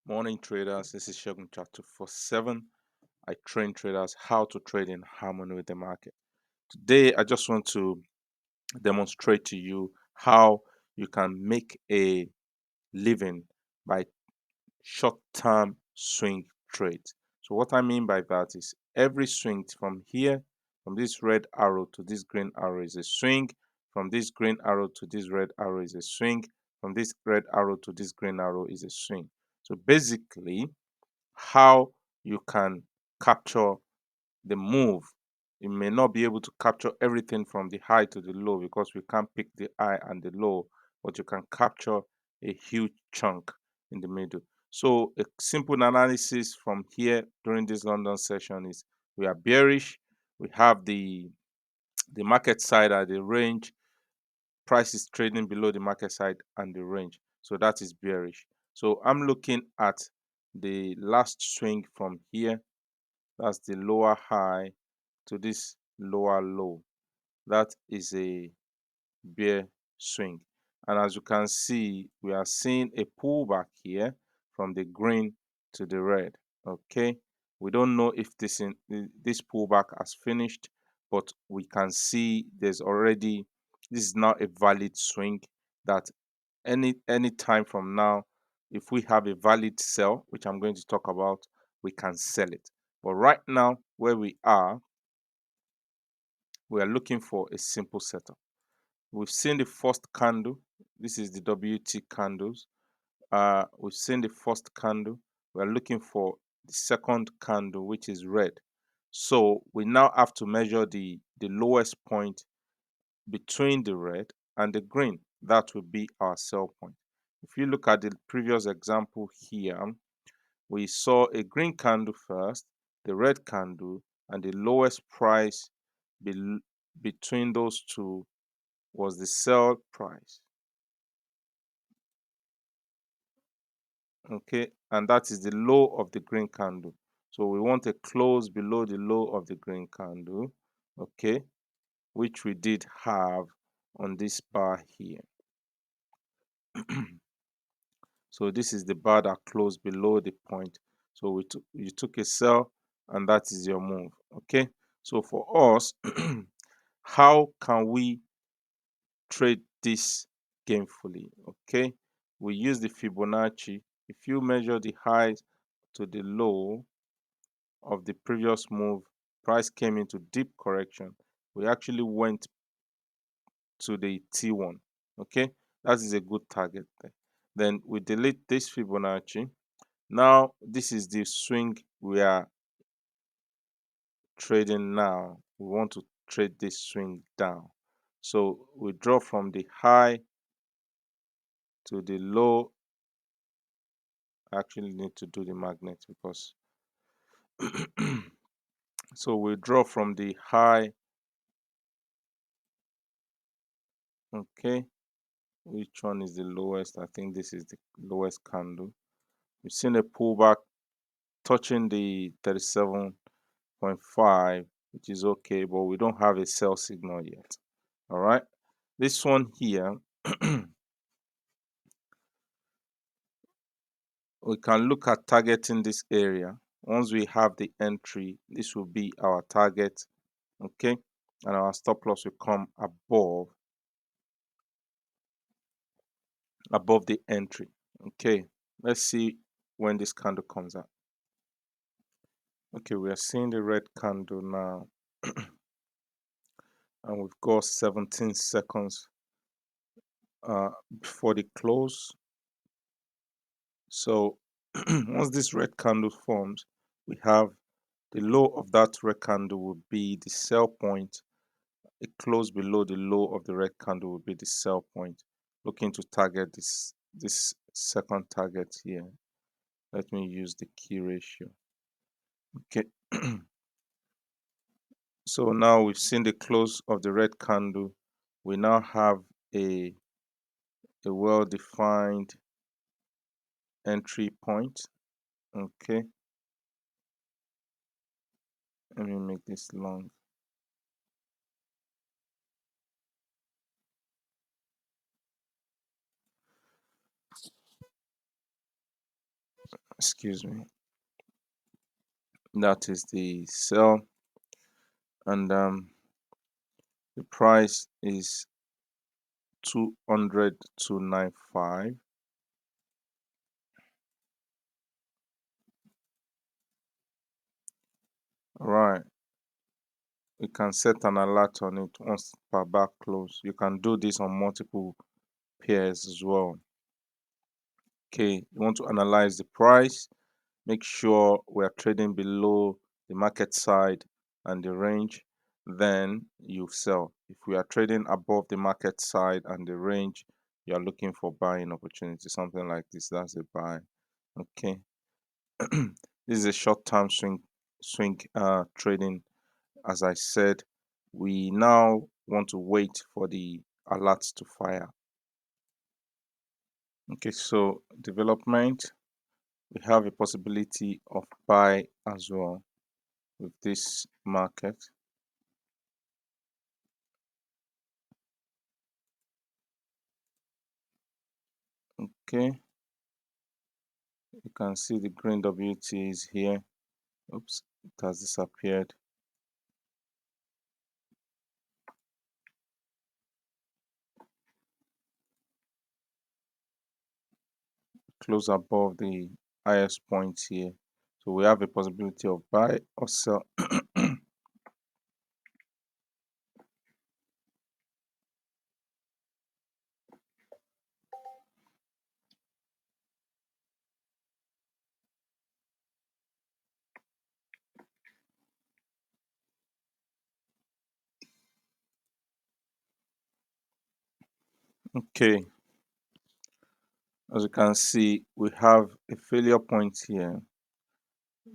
Morning traders, this is Shogun Chat 247. I train traders how to trade in harmony with the market. Today, I just want to demonstrate to you how you can make a living by short-term swing trades. So what I mean by that is every swing from here, from this red arrow to this green arrow is a swing, from this green arrow to this red arrow is a swing, from this red arrow to this green arrow is a swing. So basically, how you can capture the move. You may not be able to capture everything from the high to the low because we can't pick the high and the low, but you can capture a huge chunk in the middle. So a simple analysis from here during this London session is we are bearish. We have the market side at the range. Price is trading below the market side and the range. So that is bearish. So I'm looking at the last swing from here. That's the lower high to this lower low. That is a bear swing. And as you can see, we are seeing a pullback here from the green to the red. Okay, we don't know if this pullback has finished, but we can see this is now a valid swing that any time from now, if we have a valid sell, which I'm going to talk about, we can sell it. But right now, where we are looking for a simple setup. We've seen the first candle. This is the WT candles. We've seen the first candle. We're looking for the second candle, which is red. So we now have to measure the lowest point between the red and the green. That will be our sell point. If you look at the previous example here, we saw a green candle first, the red candle, and the lowest price be between those two was the sell price. Okay, and that is the low of the green candle. So we want a close below the low of the green candle, okay, which we did have on this bar here. So this is the bar that closed below the point. So you took a sell, and that is your move. Okay, so for us, how can we trade this gamefully? Okay, we use the Fibonacci. If you measure the highs to the low of the previous move, price came into deep correction. We actually went to the T1. Okay, that is a good target there. Then we delete this Fibonacci. Now this is the swing we are trading now. We want to trade this swing down. So we draw from the high to the low. I actually need to do the magnet because so we draw from the high. Okay, which one is the lowest? I think this is the lowest candle. We've seen a pullback touching the 37.5, which is okay, but we don't have a sell signal yet. All right, this one here we can look at targeting this area. Once we have the entry, this will be our target. Okay, and our stop loss will come above the entry. Okay, let's see when this candle comes out. Okay, we are seeing the red candle now. And we've got 17 seconds before the close. So once this red candle forms, we have the low of that red candle will be the sell point. A close below the low of the red candle will be the sell point. Looking to target this second target here. Let me use the key ratio. Okay. So now we've seen the close of the red candle. We now have a well-defined entry point. Okay, let me make this long. excuse me, that is the sell, and the price is 200,295. All right, you can set an alert on it once per bar close. You can do this on multiple pairs as well. Okay, you want to analyze the price, make sure we are trading below the market side and the range, then you sell. If we are trading above the market side and the range, you are looking for buying opportunity, something like this. That's a buy. Okay. This is a short-term swing trading. As I said, we now want to wait for the alerts to fire. Okay, so development, we have a possibility of buy as well with this market. Okay, you can see the green WT is here. Oops, it has disappeared. Close above the highest point here. So we have a possibility of buy or sell. Okay, as you can see, we have a failure point here.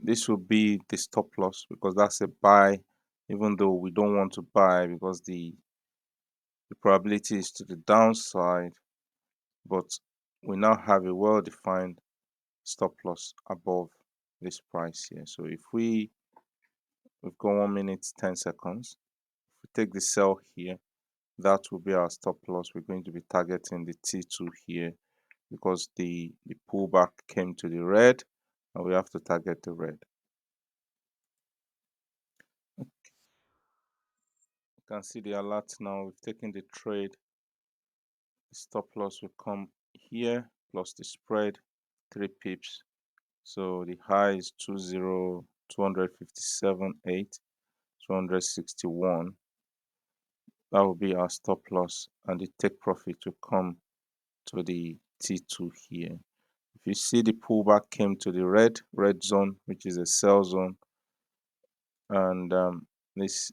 This will be the stop loss because that's a buy, even though we don't want to buy because the probability is to the downside, but we now have a well-defined stop loss above this price here. So if we've got 1 minute 10 seconds, if we take the sell here, that will be our stop loss. We're going to be targeting the T2 here because the pullback came to the red and we have to target the red. You can see the alert now. We've taken the trade. The stop loss will come here plus the spread 3 pips. So the high is 257.8, 261. That will be our stop loss, and the take profit will come to the T2 here. If you see, the pullback came to the red zone, which is a sell zone, and this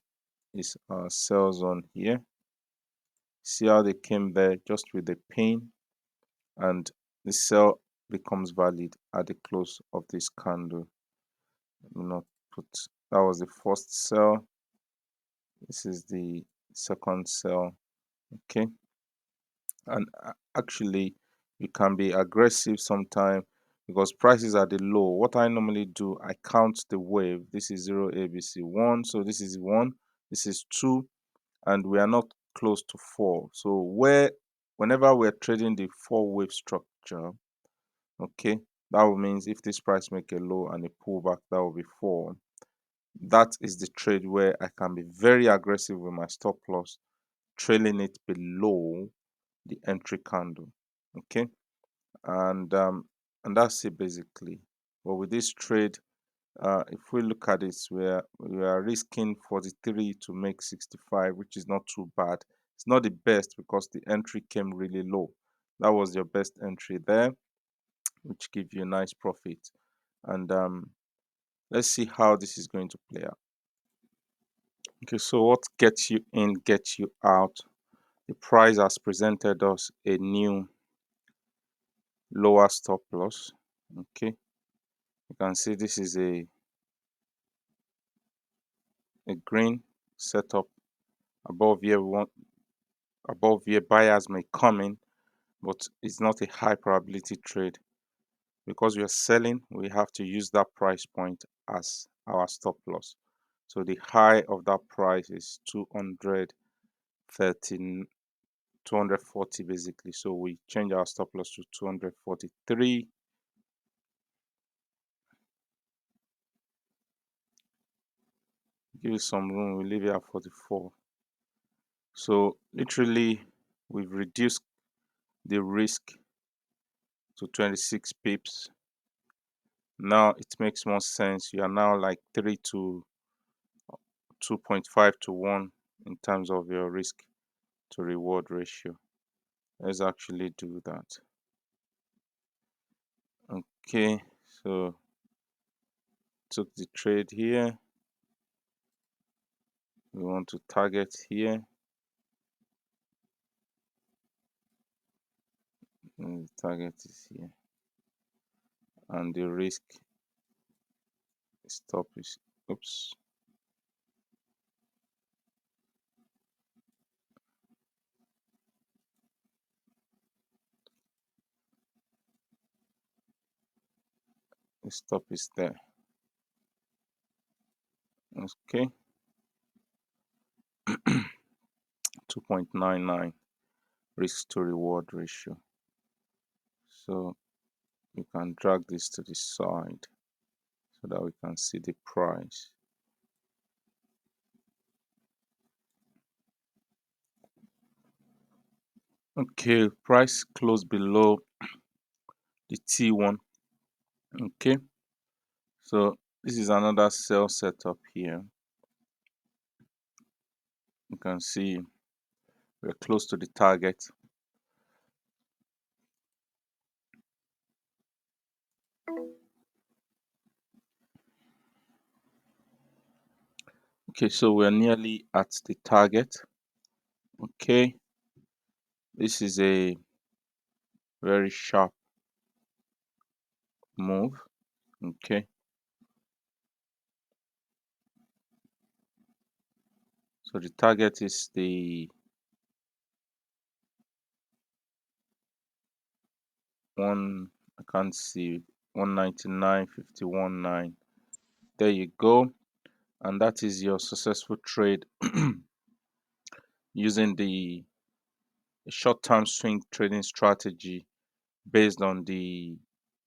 is our sell zone here. See how they came there just with the pin, and the sell becomes valid at the close of this candle. Let me not put, that was the first sell. This is the second sell. Okay, and actually you can be aggressive sometime because prices are the low. What I normally do, I count the wave. This is 0 ABC 1, so this is 1, this is 2, and we are not close to 4. So whenever we're trading the 4 wave structure, okay, that will means if this price make a low and a pullback, that will be 4. That is the trade where I can be very aggressive with my stop loss, trailing it below the entry candle. Okay, and that's it basically. But with this trade, if we look at it, we are risking 43 to make 65, which is not too bad. It's not the best because the entry came really low. That was your best entry there, which gives you a nice profit. And let's see how this is going to play out. Okay, so what gets you in gets you out. The price has presented us a new lower stop loss. Okay, you can see this is a green setup. Above here we want, above here buyers may come in, but it's not a high probability trade. Because we are selling, we have to use that price point as our stop loss. So the high of that price is 213, 240 basically. So we change our stop loss to 243. Give it some room. We leave it at 44. So literally, we've reduced the risk to 26 pips. Now it makes more sense. You are now like 3 to 2.5 to 1 in terms of your risk to reward ratio. Let's actually do that. Okay, so took the trade here. We want to target here. And the target is here. And the risk stop is, oops, the stop is there. Okay, 2.99 risk to reward ratio. So you can drag this to the side so that we can see the price. Okay, price closed below the T1. Okay, so this is another sell setup here. You can see we're close to the target. Okay, so we're nearly at the target. Okay, this is a very sharp move. Okay, so the target is the one, I can't see, 199.51.9. There you go, and that is your successful trade using the short-term swing trading strategy based on the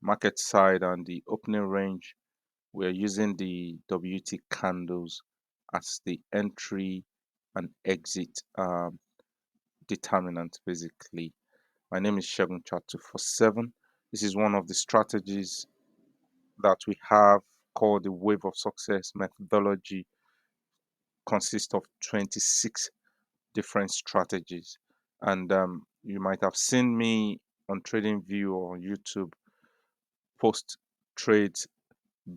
market side and the opening range. We're using the WT candles as the entry and exit determinant, basically. My name is Shegun Chat 247. This is one of the strategies that we have called the Wave of Success methodology. Consists of 26 different strategies, and you might have seen me on TradingView or YouTube post trades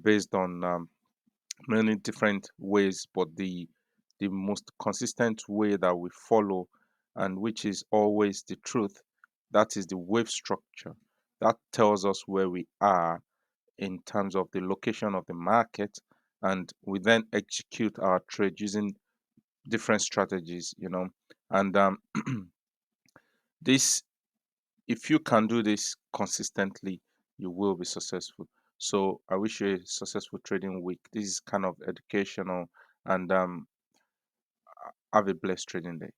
based on many different ways, but the most consistent way that we follow, and which is always the truth, that is the wave structure. That tells us where we are in terms of the location of the market, and we then execute our trade using different strategies, and this, if you can do this consistently, you will be successful. So I wish you a successful trading week. This is kind of educational, and have a blessed trading day.